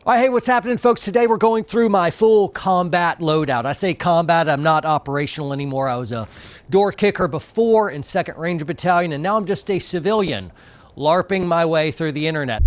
All right, hey, what's happening, folks? Today we're going through my full combat loadout. I say combat, I'm not operational anymore. I was a door kicker before in 2nd Ranger Battalion, and now I'm just a civilian LARPing my way through the internet.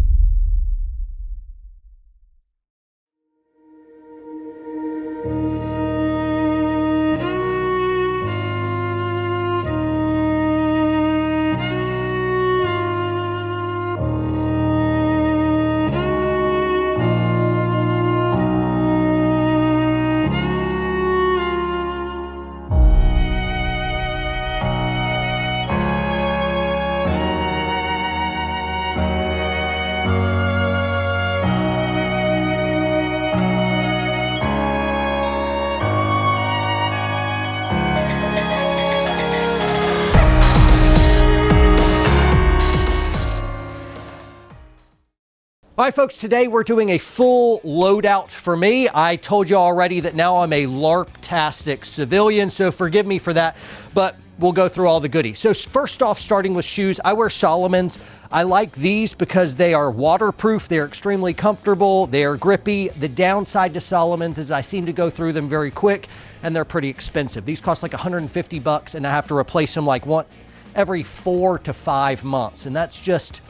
All right, folks, today we're doing a full loadout for me. I told you already that now I'm a LARP-tastic civilian, so forgive me for that, but we'll go through all the goodies. So first off, starting with shoes, I wear SALOMONs. I like these because they are waterproof, they're extremely comfortable, they're grippy. The downside to SALOMONs is I seem to go through them very quick, and they're pretty expensive. These cost like 150 bucks, and I have to replace them like every 4 to 5 months, and that's just...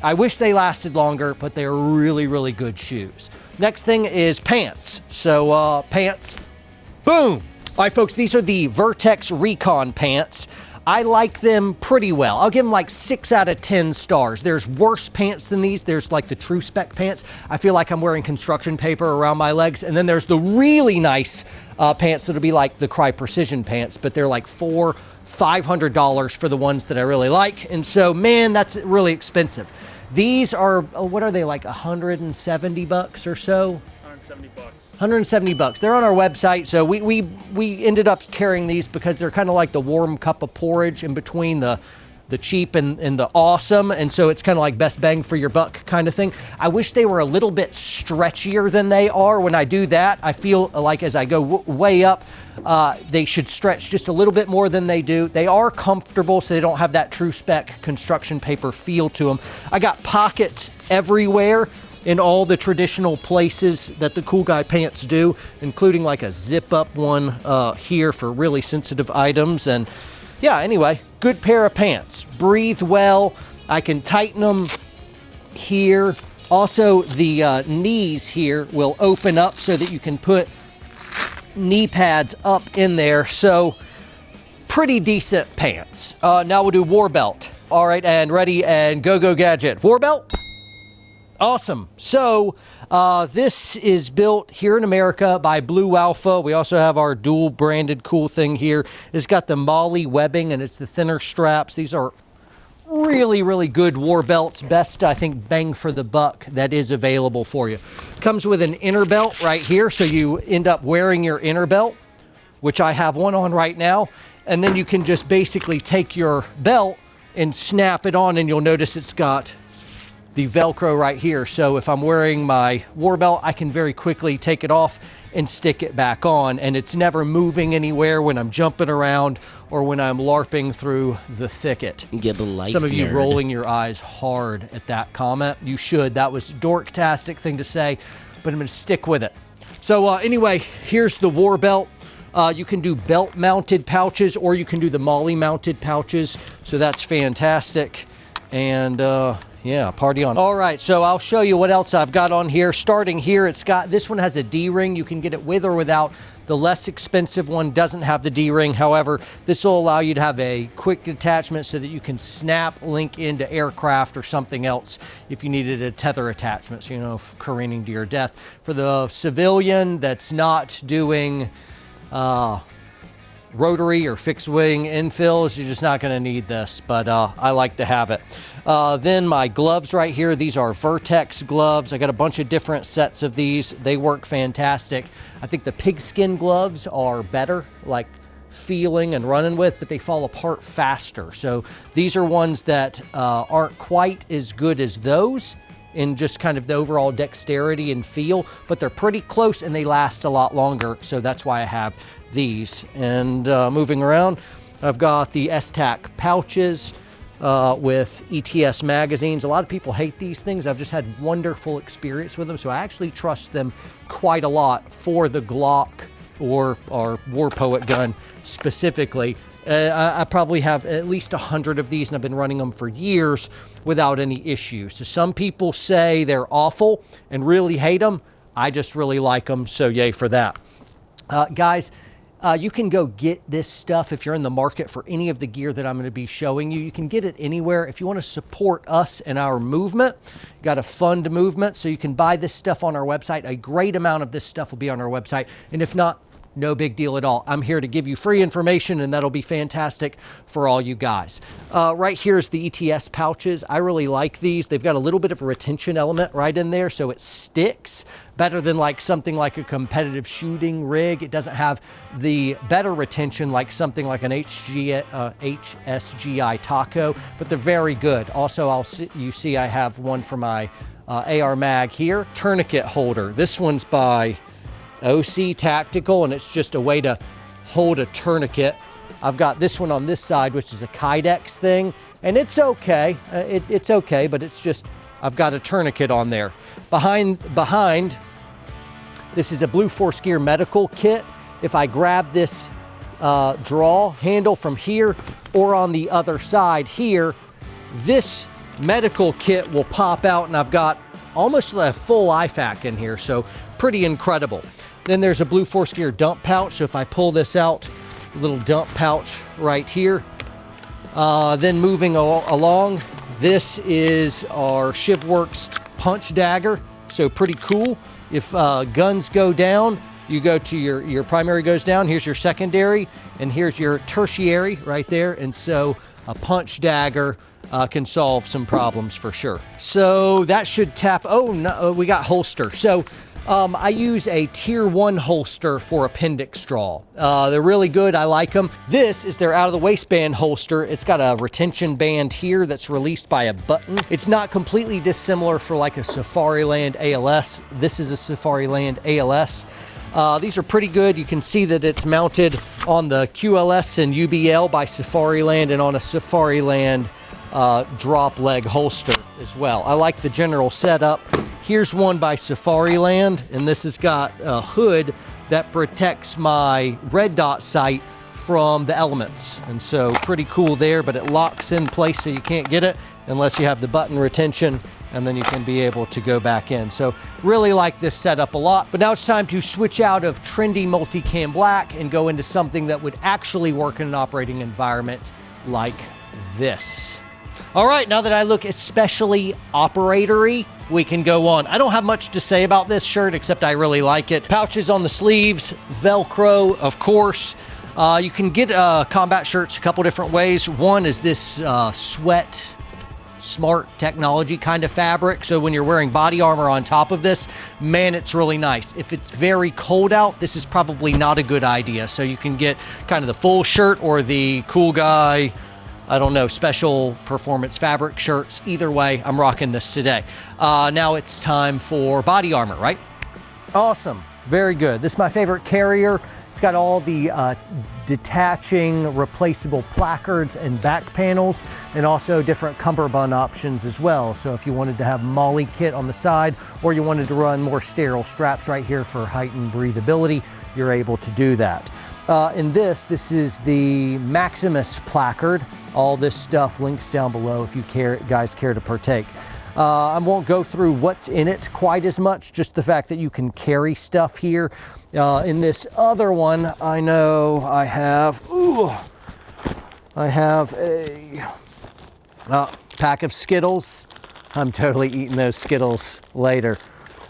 I wish they lasted longer, but they're really, really good shoes. Next thing is pants. So pants, boom. All right, folks, these are the VERTX RECON pants. I like them pretty well. I'll give them like 6 out of 10 stars. There's worse pants than these. There's like the true spec pants. I feel like I'm wearing construction paper around my legs. And then there's the really nice pants that'll be like the Cry Precision pants, but they're like $500 for the ones that I really like. And so, man, that's really expensive. These are, what are they, like 170 bucks or so? 170 bucks. 170 bucks. They're on our website. So we ended up carrying these because they're kind of like the warm cup of porridge in between the cheap and the awesome. And so it's kind of like best bang for your buck kind of thing. I wish they were a little bit stretchier than they are. When I do that, I feel like as I go way up, they should stretch just a little bit more than they do. They are comfortable, so they don't have that true spec construction paper feel to them. I got pockets everywhere in all the traditional places that the Cool Guy pants do, including like a zip up one here for really sensitive items. And yeah, anyway, good pair of pants. Breathe well. I can tighten them here. Also, the knees here will open up so that you can put knee pads up in there. So pretty decent pants. Now we'll do war belt. All right, and ready and go gadget. War belt. Awesome. So this is built here in America by Blue Alpha. We also have our dual branded cool thing here. It's got the MOLLE webbing and it's the thinner straps. These are really, really good war belts. Best, I think, bang for the buck that is available for you. Comes with an inner belt right here, so you end up wearing your inner belt, which I have one on right now. And then you can just basically take your belt and snap it on, and you'll notice it's got the Velcro right here. So if I'm wearing my war belt, I can very quickly take it off and stick it back on, and it's never moving anywhere when I'm jumping around or when I'm LARPing through the thicket. Get a life Some of you nerd. rolling your eyes hard at that comment. You should. That was a dork-tastic thing to say, but I'm going to stick with it. So anyway, here's the war belt. You can do belt-mounted pouches, or you can do the MOLLE-mounted pouches, so that's fantastic. And yeah, party on. All right, so I'll show you what else I've got on here. Starting here, this one has a D-ring. You can get it with or without. The less expensive one doesn't have the D-ring. However, this will allow you to have a quick attachment so that you can snap link into aircraft or something else if you needed a tether attachment, so you know, careening to your death. For the civilian that's not doing rotary or fixed wing infills, you're just not going to need this, but I like to have it. Then my gloves right here, these are VERTX gloves. I got a bunch of different sets of these. They work fantastic. I think the pigskin gloves are better, like feeling and running with, but they fall apart faster. So these are ones that aren't quite as good as those in just kind of the overall dexterity and feel, but they're pretty close and they last a lot longer. So that's why I have these. And moving around, I've got the ESSTAC pouches. with ETS magazines. A lot of people hate these things. I've just had wonderful experience with them, so I actually trust them quite a lot for the Glock or our War Poet gun specifically. I probably have at least 100 of these, and I've been running them for years without any issues. So some people say they're awful and really hate them. I just really like them, so yay for that. Guys, you can go get this stuff if you're in the market for any of the gear that I'm going to be showing you. You can get it anywhere. If you want to support us and our movement, you got to fund movement, so you can buy this stuff on our website. A great amount of this stuff will be on our website, and if not, no big deal at all. I'm here to give you free information, and that'll be fantastic for all you guys. Right here is the ETS pouches. I really like these. They've got a little bit of a retention element right in there, so it sticks better than like something like a competitive shooting rig. It doesn't have the better retention like something like an HSGI Taco, but they're very good. Also, you see I have one for my AR mag here. Tourniquet holder. This one's by OC Tactical, and it's just a way to hold a tourniquet. I've got this one on this side, which is a Kydex thing, and it's okay. It's okay, but it's just, I've got a tourniquet on there. Behind, this is a Blue Force Gear medical kit. If I grab this draw handle from here or on the other side here, this medical kit will pop out, and I've got almost a full IFAK in here, so pretty incredible. Then there's a Blue Force Gear dump pouch. So if I pull this out, a little dump pouch right here. Then moving along, this is our SHIVWORKS punch dagger. So pretty cool. If guns go down, you go to your primary goes down. Here's your secondary, and here's your tertiary right there. And so a punch dagger can solve some problems for sure. So that should tap. Oh, no, we got holster. So I use a tier 1 holster for appendix draw. They're really good. I like them. This is their out of the waistband holster. It's got a retention band here that's released by a button. It's not completely dissimilar for like a SAFARILAND ALS. This is a SAFARILAND ALS. These are pretty good. You can see that it's mounted on the QLS and UBL by SAFARILAND and on a SAFARILAND drop leg holster as well. I like the general setup. Here's one by SAFARILAND, and this has got a hood that protects my red dot sight from the elements. And so pretty cool there, but it locks in place so you can't get it unless you have the button retention, and then you can be able to go back in. So really like this setup a lot. But now it's time to switch out of trendy multicam black and go into something that would actually work in an operating environment like this. All right, now that I look especially operatory, we can go on. I don't have much to say about this shirt, except I really like it. Pouches on the sleeves, Velcro, of course. You can get combat shirts a couple different ways. One is this sweat smart technology kind of fabric. So when you're wearing body armor on top of this, man, it's really nice. If it's very cold out, this is probably not a good idea. So you can get kind of the full shirt or the cool guy, I don't know, special performance fabric shirts. Either way, I'm rocking this today. Now it's time for body armor, right? Awesome. Very good. This is my favorite carrier. It's got all the detaching replaceable placards and back panels, and also different cummerbund options as well. So if you wanted to have MOLLE kit on the side, or you wanted to run more sterile straps right here for heightened breathability, you're able to do that. In this is the MAXIMUS placard. All this stuff links down below if you guys care to partake. I won't go through what's in it quite as much, just the fact that you can carry stuff here. In this other one, I know I have a pack of Skittles. I'm totally eating those Skittles later.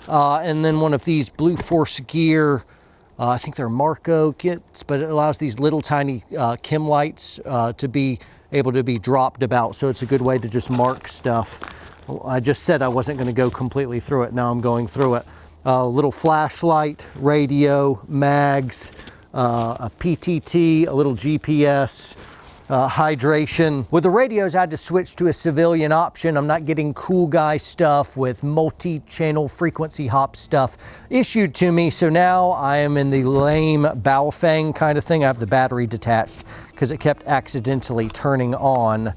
And then one of these Blue Force Gear, I think they're Marco kits, but it allows these little tiny chem lights to be able to be dropped about. So it's a good way to just mark stuff. I just said I wasn't going to go completely through it. Now I'm going through it. A little flashlight, radio, mags, a PTT, a little GPS, hydration. With the radios, I had to switch to a civilian option. I'm not getting cool guy stuff with multi-channel frequency hop stuff issued to me. So now I am in the lame Baofeng kind of thing. I have the battery detached because it kept accidentally turning on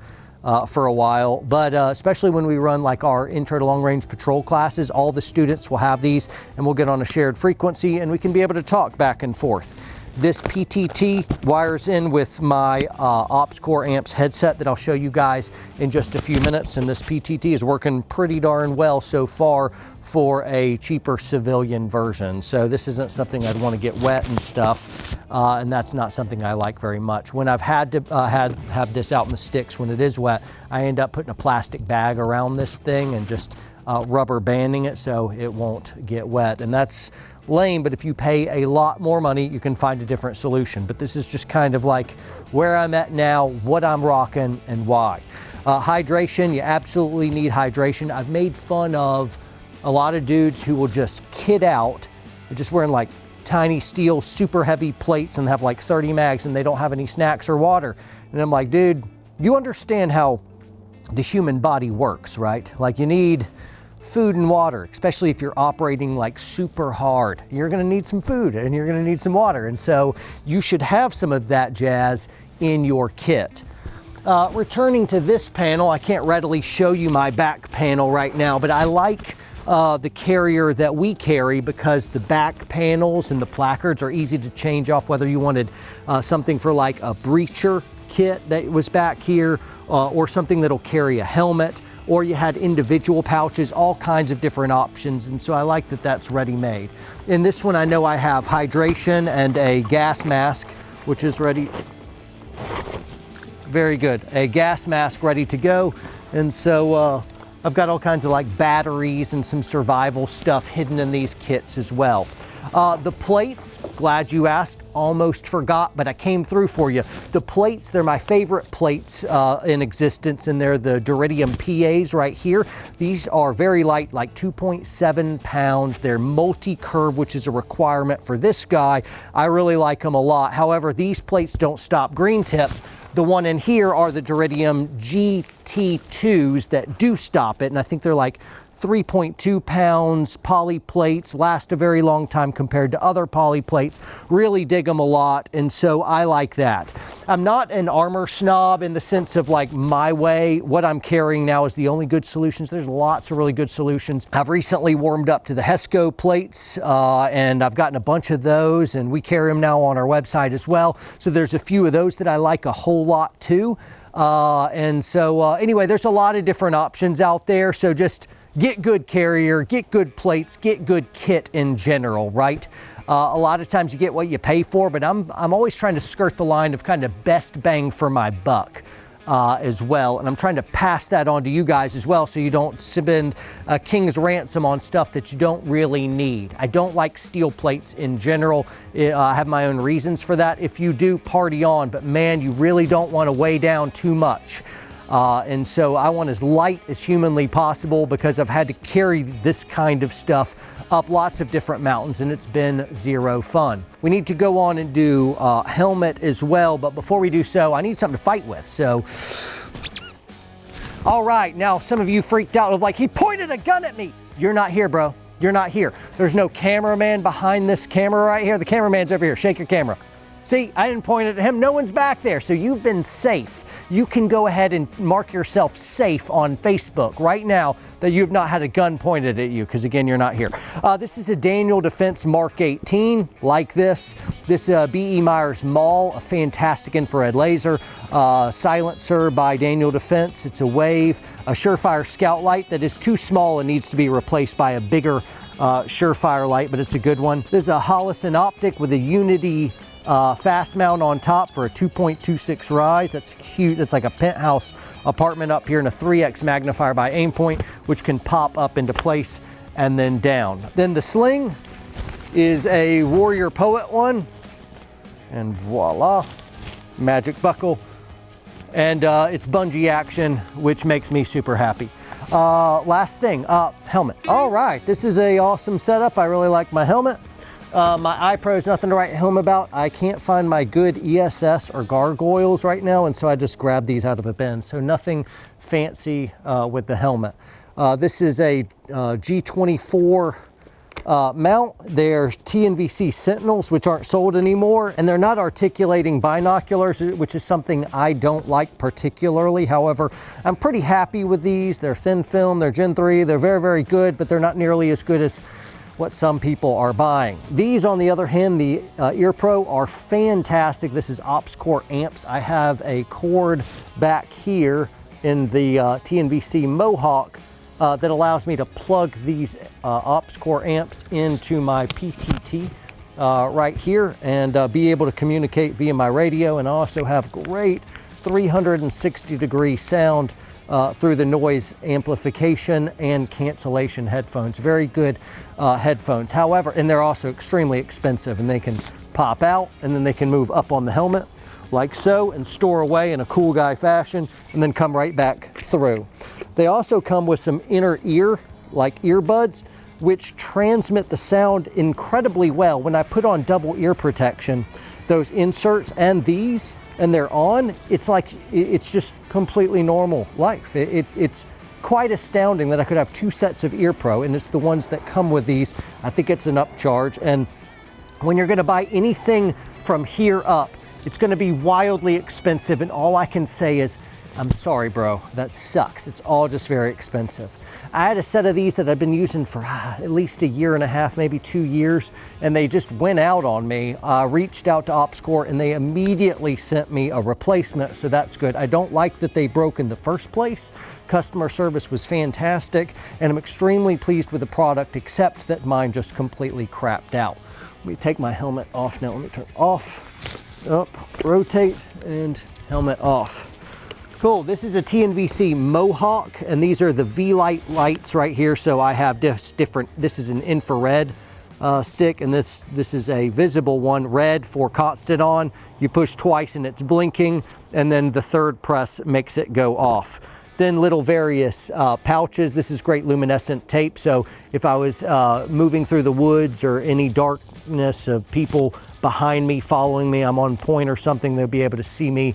for a while, but especially when we run like our intro to long range patrol classes, all the students will have these and we'll get on a shared frequency and we can be able to talk back and forth. This PTT wires in with my OpsCore amps headset that I'll show you guys in just a few minutes, and this PTT is working pretty darn well so far for a cheaper civilian version. So this isn't something I'd want to get wet and stuff, and that's not something I like very much. When I've had to have this out in the sticks when it is wet, I end up putting a plastic bag around this thing and just rubber banding it so it won't get wet, and that's lame, but if you pay a lot more money, you can find a different solution. But this is just kind of like where I'm at now, what I'm rocking, and why. Hydration, you absolutely need hydration. I've made fun of a lot of dudes who will just kit out, just wearing like tiny steel, super heavy plates and have like 30 mags and they don't have any snacks or water. And I'm like, dude, you understand how the human body works, right? Like you need food and water, especially if you're operating like super hard. You're gonna need some food and you're gonna need some water. And so you should have some of that jazz in your kit. Returning to this panel, I can't readily show you my back panel right now, but I like the carrier that we carry because the back panels and the placards are easy to change off, whether you wanted something for like a breacher kit that was back here or something that'll carry a helmet, or you had individual pouches, all kinds of different options. And so I like that that's ready-made. In this one, I know I have hydration and a gas mask, which is ready. Very good. A gas mask ready to go. And so I've got all kinds of like batteries and some survival stuff hidden in these kits as well. The plates, glad you asked, almost forgot, but I came through for you. The plates, they're my favorite plates in existence, and they're the DURITIUM PAs right here. These are very light, like 2.7 pounds. They're multi-curve, which is a requirement for this guy. I really like them a lot. However, these plates don't stop green tip. The one in here are the DURITIUM GT2s that do stop it, and I think they're like 3.2 pounds poly plates, last a very long time compared to other poly plates. Really dig them a lot, and so I like that. I'm not an armor snob in the sense of like my way. What I'm carrying now is the only good solutions. There's lots of really good solutions. I've recently warmed up to the HESCO plates, and I've gotten a bunch of those, and we carry them now on our website as well. So there's a few of those that I like a whole lot too. Anyway, there's a lot of different options out there. So just get good carrier, get good plates, get good kit in general, right? A lot of times you get what you pay for, but I'm always trying to skirt the line of kind of best bang for my buck as well. And I'm trying to pass that on to you guys as well so you don't spend a king's ransom on stuff that you don't really need. I don't like steel plates in general. I have my own reasons for that. If you do, party on, but man, you really don't want to weigh down too much. And so I want as light as humanly possible because I've had to carry this kind of stuff up lots of different mountains and it's been zero fun. We need to go on and do helmet as well, but before we do so, I need something to fight with. So, all right, now some of you freaked out of like, he pointed a gun at me. You're not here, bro. You're not here. There's no cameraman behind this camera right here. The cameraman's over here. Shake your camera. See, I didn't point it at him. No one's back there, so you've been safe. You can go ahead and mark yourself safe on Facebook right now that you've not had a gun pointed at you, because again, you're not here. This is a Daniel Defense Mark 18, like this. This B.E. Myers MOLLE, a fantastic infrared laser. Silencer by Daniel Defense. It's a Wave, a Surefire Scout light that is too small and needs to be replaced by a bigger Surefire light, but it's a good one. This is a Holosun optic with a Unity fast mount on top for a 2.26 rise. That's cute. That's like a penthouse apartment up here, and a 3x magnifier by Aimpoint, which can pop up into place and then down. Then the sling is a Warrior Poet one, and voila, magic buckle, and it's bungee action, which makes me super happy. Last thing, helmet. All right, this is a awesome setup. I really like my helmet. My iPro is nothing to write home about. I can't find my good ESS or gargoyles right now, and so I just grabbed these out of a bin. So nothing fancy with the helmet. This is a G24 mount. They're TNVC Sentinels, which aren't sold anymore, and they're not articulating binoculars, which is something I don't like particularly. However, I'm pretty happy with these. They're thin film, they're Gen 3, they're very, very good, but they're not nearly as good as what some people are buying. These, on the other hand, the Ear Pro, are fantastic. This is OpsCore amps. I have a cord back here in the TNVC MOWHAWK that allows me to plug these OpsCore amps into my PTT right here and be able to communicate via my radio. And I also have great 360-degree sound through the noise amplification and cancellation headphones. Very good headphones. However, and they're also extremely expensive, and they can pop out and then they can move up on the helmet like so and store away in a cool guy fashion and then come right back through. They also come with some inner ear, like earbuds, which transmit the sound incredibly well. When I put on double ear protection, those inserts and these, and they're on, it's like, it's just completely normal life. It's quite astounding that I could have two sets of Ear Pro, and it's the ones that come with these. I think it's an upcharge. And when you're gonna buy anything from here up, it's gonna be wildly expensive, and all I can say is, I'm sorry, bro, that sucks. It's all just very expensive. I had a set of these that I've been using for at least a year and a half, maybe 2 years, and they just went out on me. Reached out to OpsCore and they immediately sent me a replacement, so that's good. I don't like that they broke in the first place. Customer service was fantastic, and I'm extremely pleased with the product, except that mine just completely crapped out. Let me take my helmet off now. Let me turn off, up, rotate, and helmet off. Cool, this is a TNVC MOWHAWK, and these are the V-Light lights right here. So I have different, this is an infrared stick, and this is a visible one, red for constant on. You push twice and it's blinking, and then the third press makes it go off. Then little various pouches. This is great luminescent tape, so if I was moving through the woods or any darkness of people behind me following me, I'm on point or something, they'll be able to see me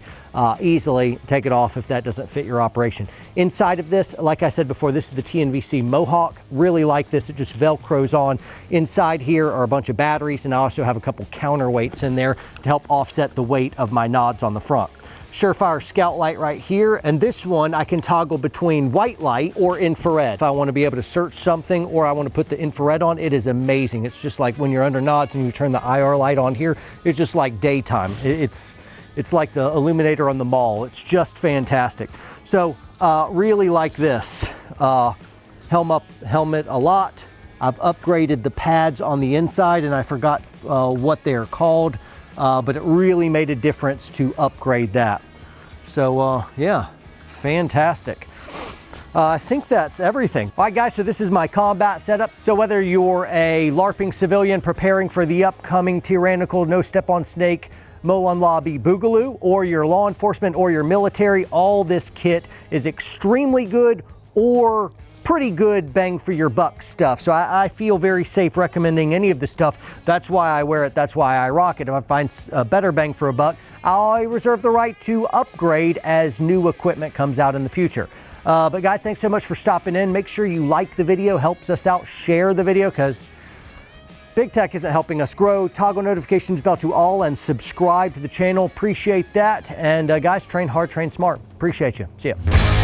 easily. Take it off if that doesn't fit your operation. Inside of this, like I said before, this is the TNVC MOWHAWK. Really like this, it just velcros on. Inside here are a bunch of batteries, and I also have a couple counterweights in there to help offset the weight of my nods on the front. Surefire scout light right here, and this one I can toggle between white light or infrared. If I want to be able to search something or I want to put the infrared on, it is amazing. It's just like when you're under nods and you turn the IR light on here, it's just like daytime. It's like the illuminator on the mall. It's just fantastic. So really like this helmet a lot. I've upgraded the pads on the inside, and I forgot what they're called. But it really made a difference to upgrade that. So yeah, fantastic. I think that's everything. All right, guys, so this is my combat setup. So whether you're a LARPing civilian preparing for the upcoming tyrannical no step on snake MOLLE on Lobby Boogaloo, or your law enforcement or your military, all this kit is extremely good or pretty good bang for your buck stuff. So I feel very safe recommending any of the stuff. That's why I wear it. That's why I rock it. If I find a better bang for a buck, I reserve the right to upgrade as new equipment comes out in the future. But guys, thanks so much for stopping in. Make sure you like the video, helps us out. Share the video, because big tech isn't helping us grow. Toggle notifications bell to all and subscribe to the channel. Appreciate that. And guys, train hard, train smart. Appreciate you. See ya.